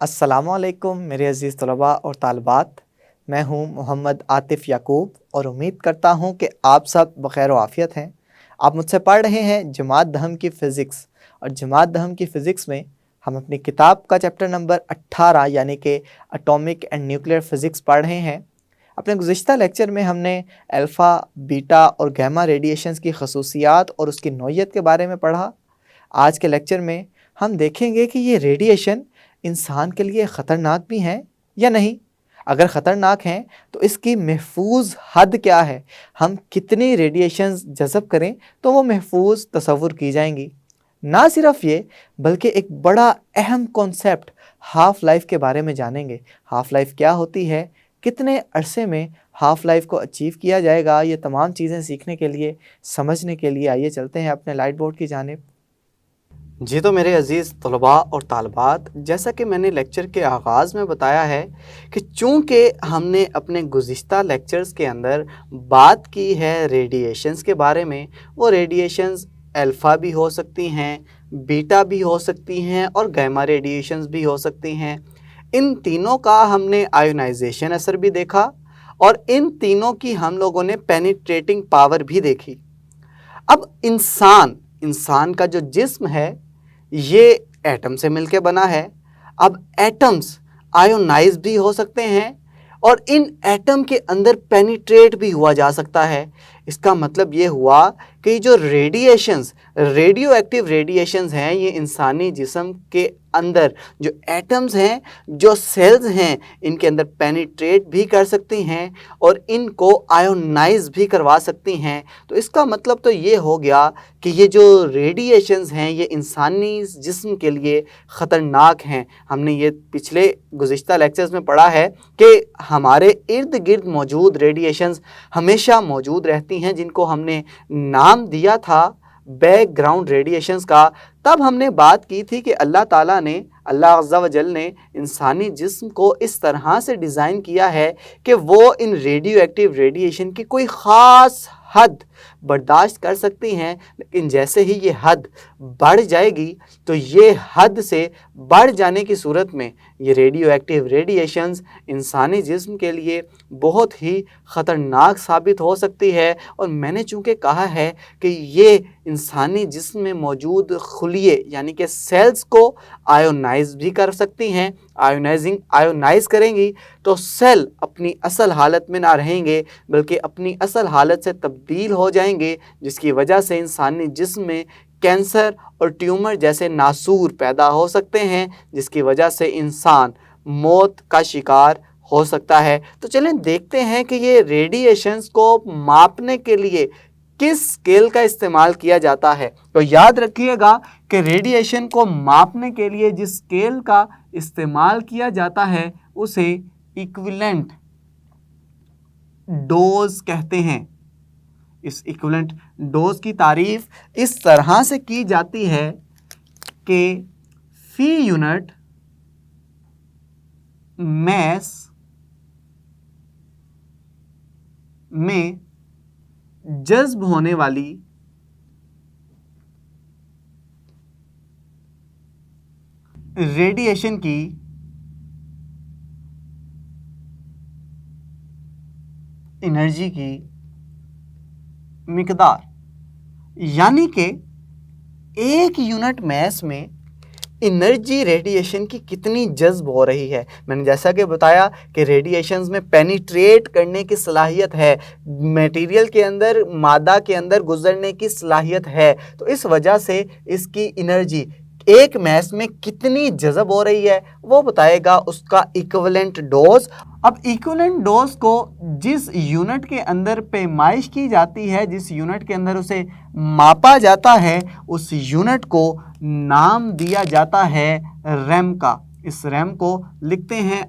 अस्सलामुअलैकुम मेरे अज़ीज़ तलबा और तालिबात। मैं हूँ मोहम्मद आतिफ़ याकूब और उम्मीद करता हूँ कि आप सब बख़ैर व आफ़ियत हैं। आप मुझसे पढ़ रहे हैं जमात दहम की फ़िज़िक्स और जमात दहम की फ़िज़िक्स में हम अपनी किताब का चैप्टर नंबर 18 यानी कि एटॉमिक एंड न्यूक्लियर फ़िज़िक्स पढ़ रहे हैं। अपने गुज़िश्ता लेक्चर में हमने अल्फ़ा, बीटा और गैमा रेडिएशंस की ख़ुसूसियात और उसकी नौइयत के बारे में पढ़ा। आज के लेक्चर में हम देखेंगे कि ये रेडिएशन इंसान के लिए ख़तरनाक भी हैं या नहीं। अगर ख़तरनाक हैं तो इसकी महफूज हद क्या है, हम कितनी रेडिएशंस जज़ब करें तो वो महफूज तसव्वुर की जाएंगी। ना सिर्फ ये बल्कि एक बड़ा अहम कॉन्सेप्ट हाफ़ लाइफ के बारे में जानेंगे। हाफ़ लाइफ क्या होती है, कितने अरसे में हाफ़ लाइफ को अचीव किया जाएगा, ये तमाम चीज़ें सीखने के लिए, समझने के लिए आइए चलते हैं अपने लाइट बोर्ड की जानिब। जी तो मेरे अज़ीज़ तलबा और तालबात, जैसा कि मैंने लेक्चर के आगाज़ में बताया है कि चूँकि हमने अपने गुज़िश्ता लेक्चर्स के अंदर बात की है रेडिएशंस के बारे में, वो रेडिएशंस अल्फ़ा भी हो सकती हैं, बीटा भी हो सकती हैं और गैमा रेडिएशंस भी हो सकती हैं। इन तीनों का हमने आयोनाइजेशन असर भी देखा और इन तीनों की हम लोगों ने पेनिट्रेटिंग पावर भी देखी। अब इंसान का जो जिस्म है ये एटम से मिलके बना है। अब एटम्स आयोनाइज भी हो सकते हैं और इन एटम के अंदर पेनिट्रेट भी हुआ जा सकता है। इसका मतलब ये हुआ कि जो रेडियो एक्टिव रेडिएशंस हैं, ये इंसानी जिस्म के अंदर जो एटम्स हैं, जो सेल्स हैं, इनके अंदर पेनिट्रेट भी कर सकती हैं और इनको आयोनाइज भी करवा सकती हैं। तो इसका मतलब तो ये हो गया कि ये जो रेडिएशंस हैं ये इंसानी जिस्म के लिए ख़तरनाक हैं। हमने ये पिछले गुज़िश्ता लेक्चर्स में पढ़ा है कि हमारे इर्द गिर्द मौजूद रेडिएशंस हमेशा मौजूद रहती हैं, जिनको हमने नाम दिया था बैकग्राउंड रेडिएशंस का। तब हमने बात की थी कि अल्लाह अज़्ज़ा व जल ने इंसानी जिस्म को इस तरह से डिज़ाइन किया है कि वो इन रेडियो एक्टिव रेडिएशन की कोई ख़ास हद बर्दाश्त कर सकती हैं, लेकिन जैसे ही ये हद बढ़ जाएगी तो ये हद से बढ़ जाने की सूरत में ये रेडियो एक्टिव रेडिएशंस इंसानी जिस्म के लिए बहुत ही ख़तरनाक साबित हो सकती है। और मैंने चूँकि कहा है कि ये इंसानी जिस्म में मौजूद खुलिये यानी कि सेल्स को आयोनाइज भी कर सकती हैं। आयोनाइज करेंगी तो सेल अपनी असल हालत में ना रहेंगे बल्कि अपनी असल हालत से तब्दील हो जाएंगे, जिसकी वजह से इंसानी जिस्म में कैंसर और ट्यूमर जैसे नासूर पैदा हो सकते हैं, जिसकी वजह से इंसान मौत का शिकार हो सकता है। तो चलें देखते हैं कि ये रेडिएशंस को मापने के लिए किस स्केल का इस्तेमाल किया जाता है। तो याद रखिएगा कि रेडिएशन को मापने के लिए जिस स्केल का इस्तेमाल किया जाता है उसे इक्विवेलेंट डोज कहते हैं। इस इक्विवेलेंट डोज की तारीफ इस तरह से की जाती है कि फी यूनिट मैस में जज्ब होने वाली रेडिएशन की एनर्जी की मिकदार, यानी कि एक यूनिट मैस में एनर्जी रेडिएशन की कितनी जज्ब हो रही है। मैंने जैसा कि बताया कि रेडिएशंस में पेनिट्रेट करने की सलाहियत है, मटेरियल के अंदर, मादा के अंदर गुजरने की सलाहियत है। तो इस वजह से इसकी एनर्जी एक मैस में कितनी जज़ब हो रही है वो बताएगा उसका इक्विवेलेंट डोज। अब इक्विवेलेंट डोज को जिस यूनिट के अंदर पैमाइश की जाती है, जिस यूनिट के अंदर उसे मापा जाता है, उस यूनिट को नाम दिया जाता है रैम का। इस रैम को लिखते हैं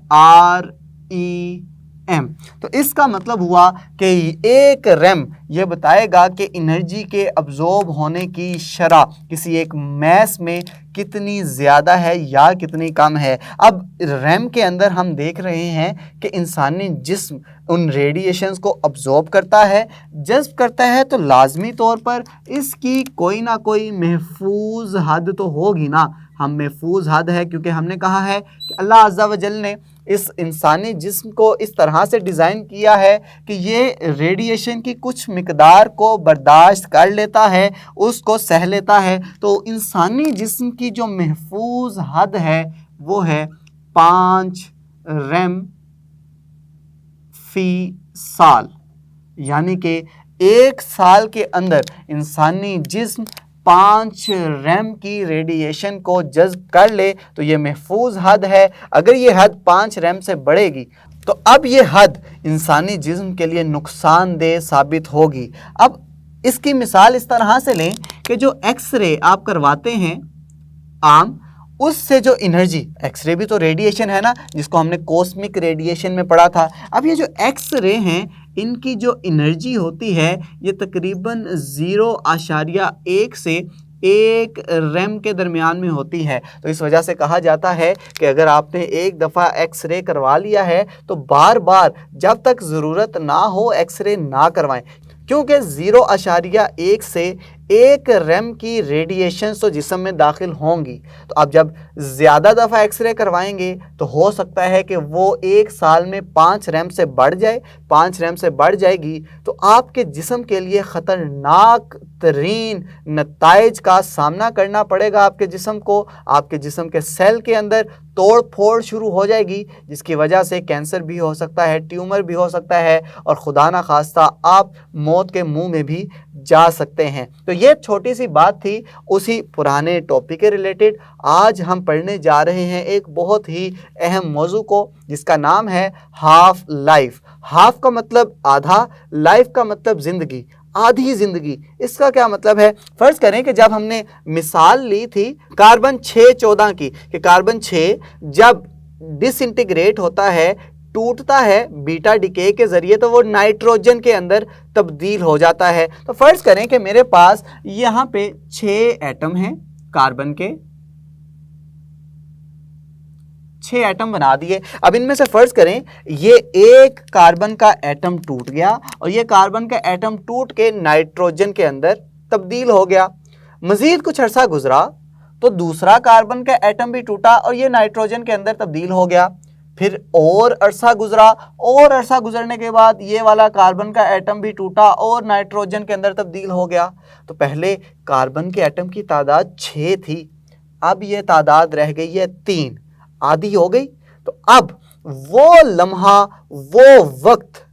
REM। तो इसका मतलब हुआ कि एक रैम ये बताएगा कि एनर्जी के अब्जॉर्ब होने की शरह किसी एक मैस में कितनी ज़्यादा है या कितनी कम है। अब रैम के अंदर हम देख रहे हैं कि इंसानी जिस्म उन रेडिएशंस को अब्जॉर्ब करता है, जज्ब करता है, तो लाजमी तौर पर इसकी कोई ना कोई महफूज हद तो होगी ना। हम महफूज हद है, क्योंकि हमने कहा है कि अल्लाह अज़्ज़ा व जल ने इस इंसानी जिस्म को इस तरह से डिज़ाइन किया है कि ये रेडिएशन की कुछ मिकदार को बर्दाश्त कर लेता है, उसको सह लेता है। तो इंसानी जिस्म की जो महफूज हद है वो है 5 रैम फी साल, यानी कि 1 साल के अंदर इंसानी जिस्म 5 रैम की रेडिएशन को जज्ब कर ले तो ये महफूज हद है। अगर ये हद 5 रैम से बढ़ेगी तो अब ये हद इंसानी जिस्म के लिए नुकसानदेह साबित होगी। अब इसकी मिसाल इस तरह से लें कि जो एक्सरे आप करवाते हैं आम, उससे जो एनर्जी, एक्सरे भी तो रेडिएशन है ना, जिसको हमने कॉस्मिक रेडिएशन में पढ़ा था। अब ये जो एक्सरे हैं इनकी जो एनर्जी होती है ये तकरीबन 0.1 से 1 रैम के दरमियान में होती है। तो इस वजह से कहा जाता है कि अगर आपने एक दफ़ा एक्सरे करवा लिया है तो बार बार जब तक ज़रूरत ना हो एक्सरे ना करवाएं, क्योंकि 0.1 से 1 रैम की रेडिएशन तो जिस्म में दाखिल होंगी। तो अब जब ज़्यादा दफ़ा एक्सरे करवाएंगे तो हो सकता है कि वो 1 साल में 5 रैम से बढ़ जाए। 5 रैम से बढ़ जाएगी तो आपके जिस्म के लिए ख़तरनाक तरीन नताइज का सामना करना पड़ेगा। आपके जिस्म को, आपके जिस्म के सेल के अंदर तोड़ फोड़ शुरू हो जाएगी, जिसकी वजह से कैंसर भी हो सकता है, ट्यूमर भी हो सकता है और खुदा ना खास्ता आप मौत के मुंह में भी जा सकते हैं। तो ये छोटी सी बात थी उसी पुराने टॉपिक के रिलेटेड। आज हम पढ़ने जा रहे हैं एक बहुत ही अहम मौजू को, जिसका नाम है हाफ लाइफ। हाफ का मतलब आधा, लाइफ का मतलब ज़िंदगी, आधी ज़िंदगी। इसका क्या मतलब है? फ़र्ज़ करें कि जब हमने मिसाल ली थी कार्बन 614 की, कि कार्बन 6 जब डिसइंटीग्रेट होता है, टूटता है बीटा डिके के ज़रिए, तो वो नाइट्रोजन के अंदर तब्दील हो जाता है। तो फ़र्ज़ करें कि मेरे पास यहाँ पे 6 एटम हैं, कार्बन के 6 एटम बना दिए। अब इनमें से फ़र्ज़ करें ये एक कार्बन का एटम टूट गया और ये कार्बन का एटम टूट के नाइट्रोजन के अंदर तब्दील हो गया। मज़ीद कुछ अरसा गुजरा तो दूसरा कार्बन का एटम भी टूटा और ये नाइट्रोजन के अंदर तब्दील हो गया। फिर और अरसा गुजरा, और अरसा गुजरने के बाद ये वाला कार्बन का एटम भी टूटा और नाइट्रोजन के अंदर तब्दील हो गया। तो पहले कार्बन के एटम की तादाद 6 थी, अब ये तादाद रह गई है 3, आधी हो गई। तो अब वो लम्हा, वो वक्त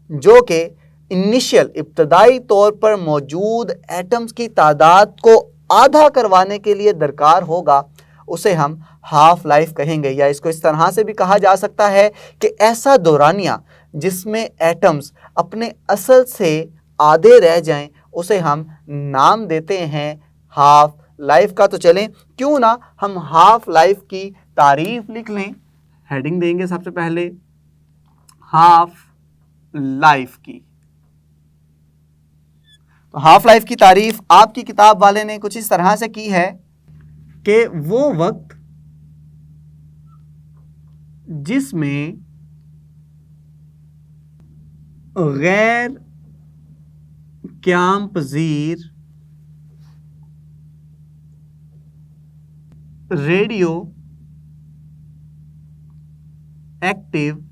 जो कि इनिशियल इब्तदाई तौर पर मौजूद एटम्स की तादाद को आधा करवाने के लिए दरकार होगा, उसे हम हाफ लाइफ कहेंगे। या इसको इस तरह से भी कहा जा सकता है कि ऐसा दौरानिया जिसमें एटम्स अपने असल से आधे रह जाएं, उसे हम नाम देते हैं हाफ लाइफ का। तो चलें क्यों ना हम हाफ लाइफ की तारीफ लिख लें। हेडिंग देंगे सबसे पहले हाफ लाइफ की। तो हाफ लाइफ की तारीफ आपकी किताब वाले ने कुछ इस तरह से की है कि वो वक्त जिसमें गैर क़याम पज़ीर रेडियो एक्टिव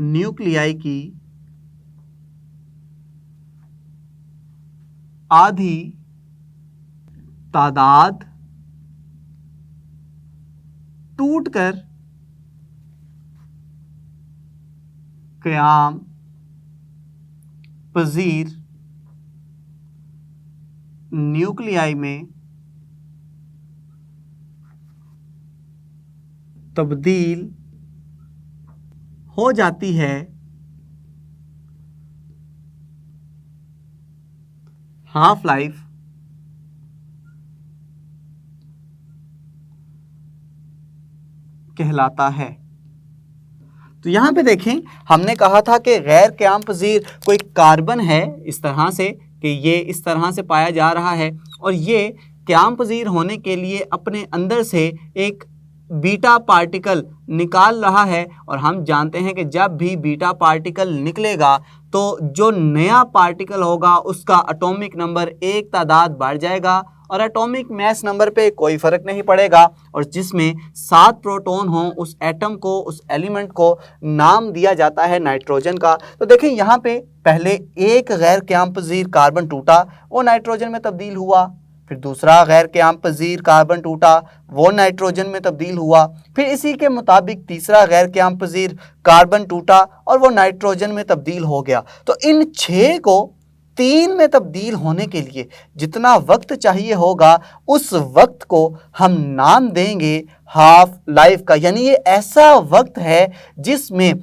न्यूक्लियाई की आधी तादाद टूटकर क़याम पज़ीर न्यूक्लियाई में तब्दील हो जाती है, हाफ लाइफ कहलाता है। तो यहाँ पे देखें, हमने कहा था कि गैर क़याम पज़ीर कोई कार्बन है इस तरह से कि ये इस तरह से पाया जा रहा है और ये क़याम पज़ीर होने के लिए अपने अंदर से एक बीटा पार्टिकल निकाल रहा है। और हम जानते हैं कि जब भी बीटा पार्टिकल निकलेगा तो जो नया पार्टिकल होगा उसका एटॉमिक नंबर 1 तादाद बढ़ जाएगा और एटॉमिक मास नंबर पे कोई फर्क नहीं पड़ेगा, और जिसमें 7 प्रोटॉन हो उस एटम को, उस एलिमेंट को नाम दिया जाता है नाइट्रोजन का। तो देखिए यहाँ पे पहले एक गैर क़याम पज़ीर कार्बन टूटा, वो नाइट्रोजन में तब्दील हुआ, फिर दूसरा गैर क़याम पज़ीर कार्बन टूटा, वो नाइट्रोजन में तब्दील हुआ, फिर इसी के मुताबिक तीसरा गैर क़याम पज़ीर कार्बन टूटा और वो नाइट्रोजन में तब्दील हो गया। तो इन 6 को 3 में तब्दील होने के लिए जितना वक्त चाहिए होगा, उस वक्त को हम नाम देंगे हाफ लाइफ का। यानी ये ऐसा वक्त है जिसमें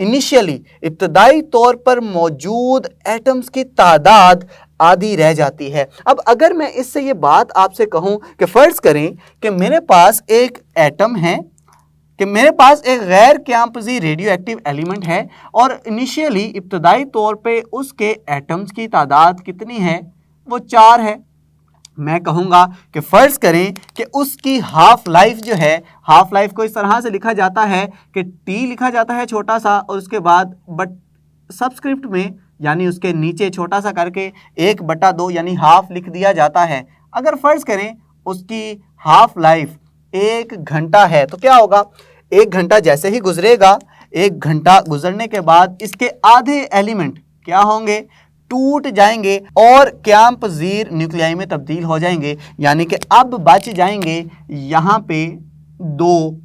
इनिशियली इब्तदाई तौर पर मौजूद एटम्स की तादाद आधी रह जाती है। अब अगर मैं इससे ये बात आपसे कहूं कि फ़र्ज़ करें कि मेरे पास एक एटम है, कि मेरे पास एक गैर क़याम पज़ीर रेडियो एक्टिव एलिमेंट है और इनिशियली इब्तदाई तौर पे उसके एटम्स की तादाद कितनी है, वो 4 है। मैं कहूँगा कि फ़र्ज़ करें कि उसकी हाफ लाइफ जो है, हाफ लाइफ को इस तरह से लिखा जाता है कि टी लिखा जाता है छोटा सा और उसके बाद बट सबस्क्रिप्ट में यानी उसके नीचे छोटा सा करके 1/2 यानी हाफ लिख दिया जाता है। अगर फ़र्ज़ करें उसकी हाफ लाइफ 1 घंटा है तो क्या होगा, 1 घंटा जैसे ही गुजरेगा, 1 घंटा गुजरने के बाद इसके आधे एलिमेंट क्या होंगे, टूट जाएंगे और क़याम पज़ीर न्यूक्लियाई में तब्दील हो जाएंगे। यानी कि अब बच जाएंगे यहाँ पे 2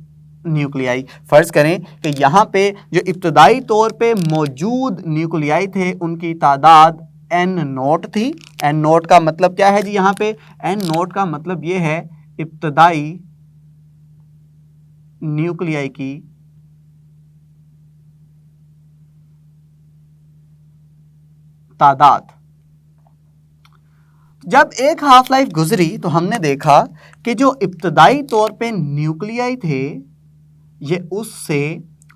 न्यूक्लियाई। फ़र्ज़ करें कि यहाँ पे जो इब्तदाई तौर पे मौजूद न्यूक्लियाई थे उनकी तादाद N0 थी। N0 का मतलब क्या है जी, यहाँ पे N0 का मतलब ये है इब्तदाई न्यूक्लियाई की तादाद। जब एक हाफ लाइफ गुजरी तो हमने देखा कि जो इब्तदाई तौर पे न्यूक्लियाई थे ये उससे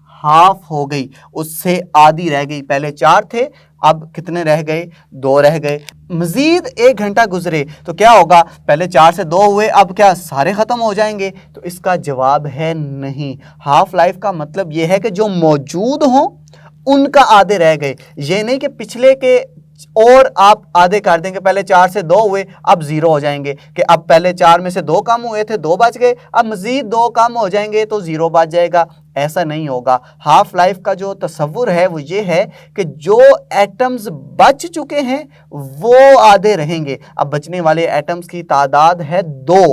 हाफ हो गई, उससे आधी रह गई। पहले 4 थे, अब कितने रह गए, 2 रह गए। मज़ीद 1 घंटा गुजरे तो क्या होगा, पहले 4 से 2 हुए, अब क्या सारे ख़त्म हो जाएंगे? तो इसका जवाब है नहीं। हाफ लाइफ का मतलब ये है कि जो मौजूद हों उनका आधे रह गए, ये नहीं कि पिछले के और आप आधे कर देंगे। पहले 4 से 2 हुए, अब 0 हो जाएंगे कि अब पहले 4 में से 2 कम हुए थे, 2 बच गए, अब मज़ीद 2 कम हो जाएंगे तो 0 बच जाएगा। ऐसा नहीं होगा। हाफ लाइफ का जो तस्वुर है वो ये है कि जो एटम्स बच चुके हैं वो आधे रहेंगे। अब बचने वाले एटम्स की तादाद है 2।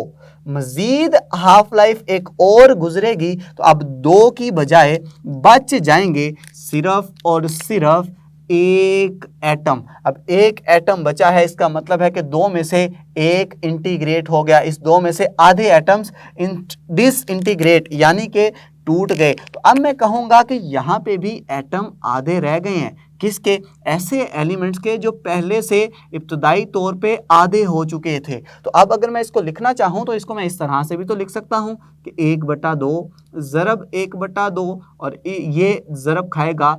मज़ीद हाफ लाइफ एक और गुजरेगी तो अब 2 की बजाय बच जाएंगे सिर्फ और सिर्फ 1 एटम। अब 1 एटम बचा है, इसका मतलब है कि 2 में से 1 इंटीग्रेट हो गया। इस 2 में से आधे एटम्स डिसइंटीग्रेट यानी कि टूट गए। तो अब मैं कहूँगा कि यहाँ पे भी एटम आधे रह गए हैं। किसके? ऐसे एलिमेंट्स के जो पहले से इब्तदाई तौर पे आधे हो चुके थे। तो अब अगर मैं इसको लिखना चाहूँ तो इसको मैं इस तरह से भी तो लिख सकता हूँ कि 1/2 ज़रब 1/2 और ये ज़रब खाएगा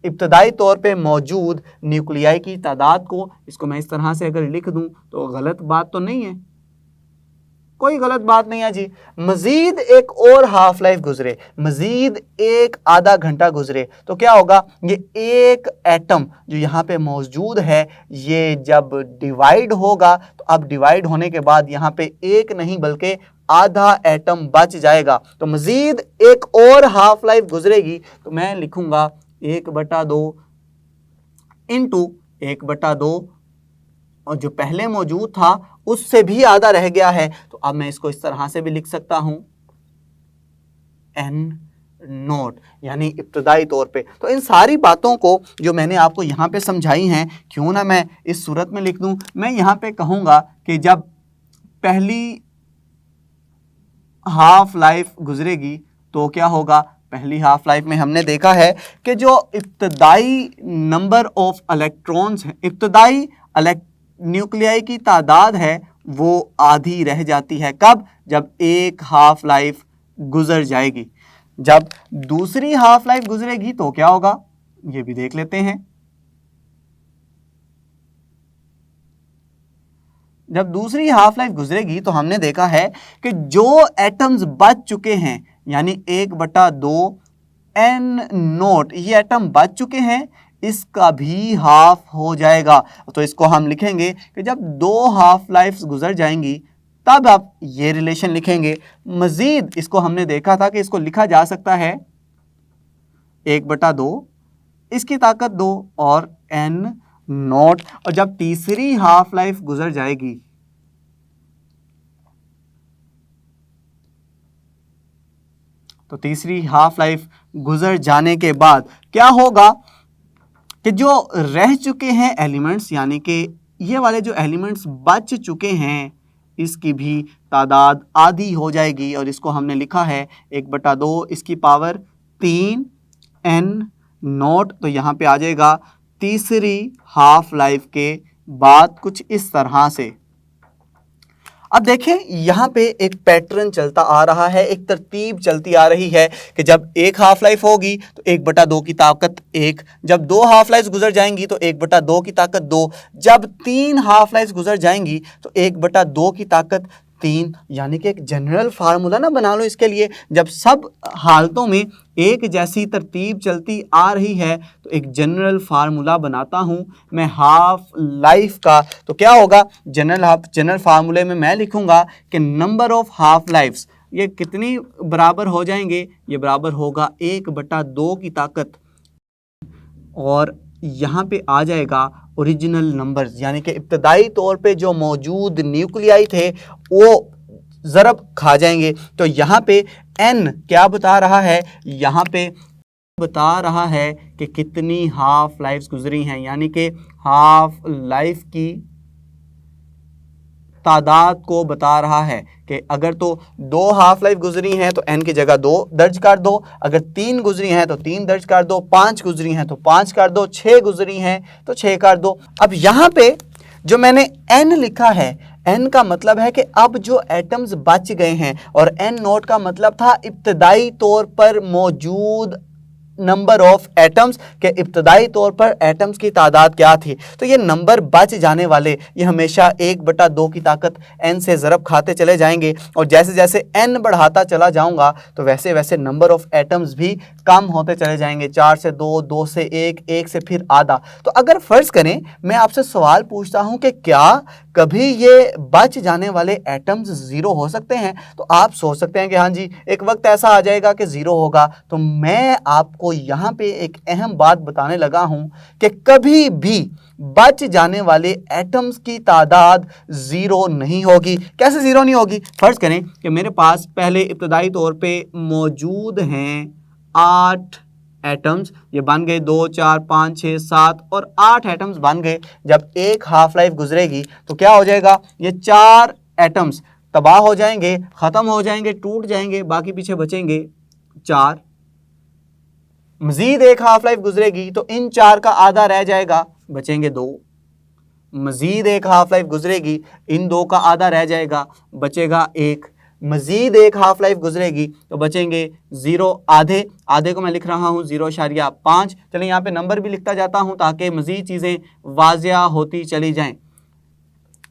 इब्तदाई तौर पे मौजूद न्यूक्लियाई की तादाद को। इसको मैं इस तरह से अगर लिख दूं तो गलत बात तो नहीं है, कोई गलत बात नहीं है जी। मज़ीद एक और हाफ लाइफ गुजरे, मज़ीद 1 आधा घंटा गुजरे तो क्या होगा, ये 1 एटम जो यहाँ पे मौजूद है ये जब डिवाइड होगा तो अब डिवाइड होने के बाद यहाँ पे 1 नहीं बल्कि आधा एटम बच जाएगा। तो मज़ीद एक और हाफ लाइफ गुजरेगी तो मैं लिखूँगा 1/2 इंटू 1/2 और जो पहले मौजूद था उससे भी आधा रह गया है। तो अब मैं इसको इस तरह से भी लिख सकता हूं N0 यानी इब्तदाई तौर पे। तो इन सारी बातों को जो मैंने आपको यहाँ पे समझाई हैं क्यों ना मैं इस सूरत में लिख दूं। मैं यहाँ पे कहूँगा कि जब पहली हाफ लाइफ गुजरेगी तो क्या होगा, पहली हाफ लाइफ में हमने देखा है कि जो इब्तदाई नंबर ऑफ इलेक्ट्रॉन्स हैं, इब्तदाई न्यूक्लियाई की तादाद है वो आधी रह जाती है। कब? जब 1 हाफ लाइफ गुजर जाएगी। जब दूसरी हाफ लाइफ गुजरेगी तो क्या होगा, ये भी देख लेते हैं। जब दूसरी हाफ लाइफ गुजरेगी तो हमने देखा है कि जो एटम्स बच चुके हैं यानी 1/2 N0 ये एटम बच चुके हैं, इसका भी हाफ हो जाएगा। तो इसको हम लिखेंगे कि जब 2 हाफ लाइफ्स गुजर जाएंगी तब आप ये रिलेशन लिखेंगे। मजीद इसको हमने देखा था कि इसको लिखा जा सकता है 1/2, इसकी ताकत 2 और n नॉट। और जब तीसरी हाफ लाइफ गुजर जाएगी तो तीसरी हाफ लाइफ गुजर जाने के बाद क्या होगा कि जो रह चुके हैं एलिमेंट्स, यानी कि ये वाले जो एलिमेंट्स बच चुके हैं, इसकी भी तादाद आधी हो जाएगी। और इसको हमने लिखा है 1/2 इसकी पावर 3 n नॉट। तो यहाँ पे आ जाएगा तीसरी हाफ लाइफ के बाद कुछ इस तरह से। अब देखें यहाँ पे एक पैटर्न चलता आ रहा है, एक तरतीब चलती आ रही है कि जब एक हाफ लाइफ होगी तो 1/2 की ताकत 1, जब 2 हाफ लाइफ गुजर जाएंगी तो 1/2 की ताकत 2, जब 3 हाफ लाइफ गुजर जाएंगी तो 1/2 की ताकत 3। यानी कि एक जनरल फार्मूला ना बना लो इसके लिए। जब सब हालतों में एक जैसी तरतीब चलती आ रही है तो एक जनरल फार्मूला बनाता हूं मैं हाफ लाइफ का। तो क्या होगा, जनरल फार्मूले में मैं लिखूंगा कि नंबर ऑफ हाफ लाइफ्स ये कितनी बराबर हो जाएंगे, ये बराबर होगा 1/2 की ताकत, और यहाँ पे आ जाएगा ओरिजिनल नंबर्स, यानी कि इब्तदाई तौर पे जो मौजूद न्यूक्लियाई थे वो ज़रब खा जाएंगे। तो यहाँ पे n क्या बता रहा है, यहाँ पे बता रहा है कि कितनी हाफ लाइफ्स गुजरी हैं, यानी कि हाफ लाइफ की तादाद को बता रहा है कि अगर तो 2 हाफ लाइफ गुजरी हैं तो n की जगह 2 दर्ज कर दो, अगर 3 गुजरी हैं तो 3 दर्ज कर दो, 5 गुजरी हैं तो 5 कर दो, 6 गुजरी हैं तो 6 कर दो। अब यहाँ पे जो मैंने n लिखा है, n का मतलब है कि अब जो एटम्स बच गए हैं, और n नोट का मतलब था इब्तदाई तौर पर मौजूद नंबर ऑफ एटम्स के इब्तदाई तौर पर एटम्स की तादाद क्या थी। तो ये नंबर बच जाने वाले ये हमेशा 1/2 की ताकत n से ज़रब खाते चले जाएंगे, और जैसे जैसे n बढ़ाता चला जाऊंगा तो वैसे वैसे नंबर ऑफ एटम्स भी कम होते चले जाएंगे। 4 से 2, 2 से 1, 1 से फिर आधा। तो अगर फ़र्ज़ करें मैं आपसे सवाल पूछता हूं कि क्या कभी ये बच जाने वाले एटम्स ज़ीरो हो सकते हैं, तो आप सोच सकते हैं कि हाँ जी एक वक्त ऐसा आ जाएगा कि ज़ीरो होगा। तो मैं आपको यहाँ पे एक अहम बात बताने लगा हूँ कि कभी भी बच जाने वाले एटम्स की तादाद ज़ीरो नहीं होगी। कैसे ज़ीरो नहीं होगी, फ़र्ज़ करें कि मेरे पास पहले इब्तदाई तौर पे मौजूद हैं 8 एटम्स, ये बन गए 2, 4, 5, 6, 7 और 8 एटम्स बन गए। जब एक हाफ लाइफ गुजरेगी तो क्या हो जाएगा, ये 4 एटम्स तबाह हो जाएंगे, ख़त्म हो जाएंगे, टूट जाएंगे, बाकी पीछे बचेंगे 4। मज़ीद एक हाफ लाइफ गुजरेगी तो इन 4 का आधा रह जाएगा, बचेंगे 2। मज़ीद एक हाफ लाइफ गुजरेगी, इन 2 का आधा रह जाएगा, बचेगा 1। मज़ीद एक हाफ लाइफ गुजरेगी तो बचेंगे 0, आधे को मैं लिख रहा हूँ 0.5। चलें यहाँ पे नंबर भी लिखता जाता हूँ ताकि मज़ीद चीज़ें वाज़िया होती चली जाएं।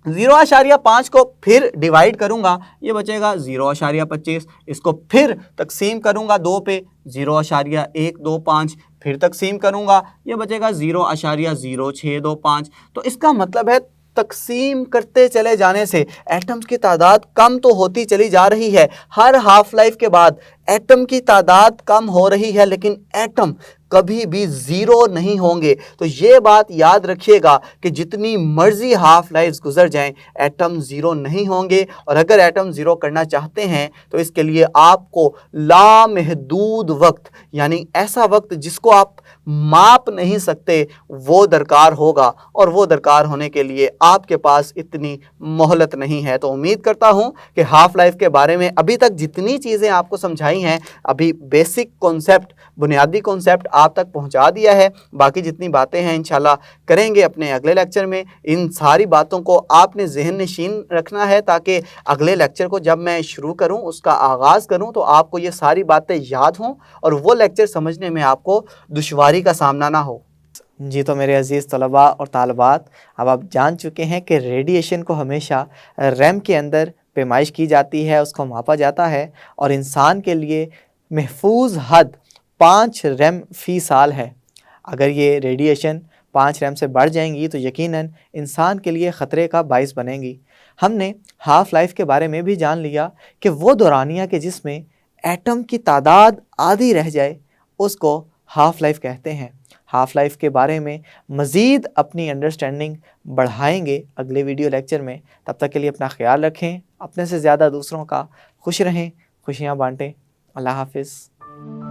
0.5 को फिर डिवाइड करूंगा, ये बचेगा 0.25। इसको फिर तकसीम करूंगा 2 पे, 0.125। फिर तकसीम करूंगा, ये बचेगा 0.0625। तो इसका मतलब है तकसीम करते चले जाने से एटम्स की तादाद कम तो होती चली जा रही है। हर हाफ लाइफ के बाद एटम की तादाद कम हो रही है, लेकिन एटम कभी भी ज़ीरो नहीं होंगे। तो ये बात याद रखिएगा कि जितनी मर्जी हाफ लाइफ गुजर जाएं एटम ज़ीरो नहीं होंगे। और अगर एटम ज़ीरो करना चाहते हैं तो इसके लिए आपको लामहदूद वक्त, यानी ऐसा वक्त जिसको आप माप नहीं सकते, वो दरकार होगा, और वो दरकार होने के लिए आपके पास इतनी मोहलत नहीं है। तो उम्मीद करता हूँ कि हाफ लाइफ के बारे में अभी तक जितनी चीज़ें आपको समझाई हैं, अभी बेसिक कॉन्सेप्ट, बुनियादी कॉन्सेप्ट आप तक पहुंचा दिया है। बाकी जितनी बातें हैं इंशाल्लाह करेंगे अपने अगले लेक्चर में। इन सारी बातों को आपने ज़हन नशीन रखना है ताकि अगले लेक्चर को जब मैं शुरू करूं, उसका आगाज़ करूं, तो आपको ये सारी बातें याद हों और वो लेक्चर समझने में आपको दुश्वारी का सामना ना हो। जी, तो मेरे अज़ीज़ तलबा और तालबात, अब आप जान चुके हैं कि रेडिएशन को हमेशा रैम के अंदर पैमाइश की जाती है, उसको मापा जाता है, और इंसान के लिए महफूज हद 5 रैम फ़ी साल है। अगर ये रेडिएशन 5 रैम से बढ़ जाएंगी तो यकीनन इंसान के लिए ख़तरे का बाइस बनेंगी। हमने हाफ लाइफ के बारे में भी जान लिया कि वो दौरानिया के जिसमें एटम की तादाद आधी रह जाए उसको हाफ लाइफ कहते हैं। हाफ लाइफ के बारे में मज़ीद अपनी अंडरस्टैंडिंग बढ़ाएंगे अगले वीडियो लेक्चर में। तब तक के लिए अपना ख्याल रखें, अपने से ज़्यादा दूसरों का खुश रहें, खुशियाँ बांटें। अल्लाह हाफिज़।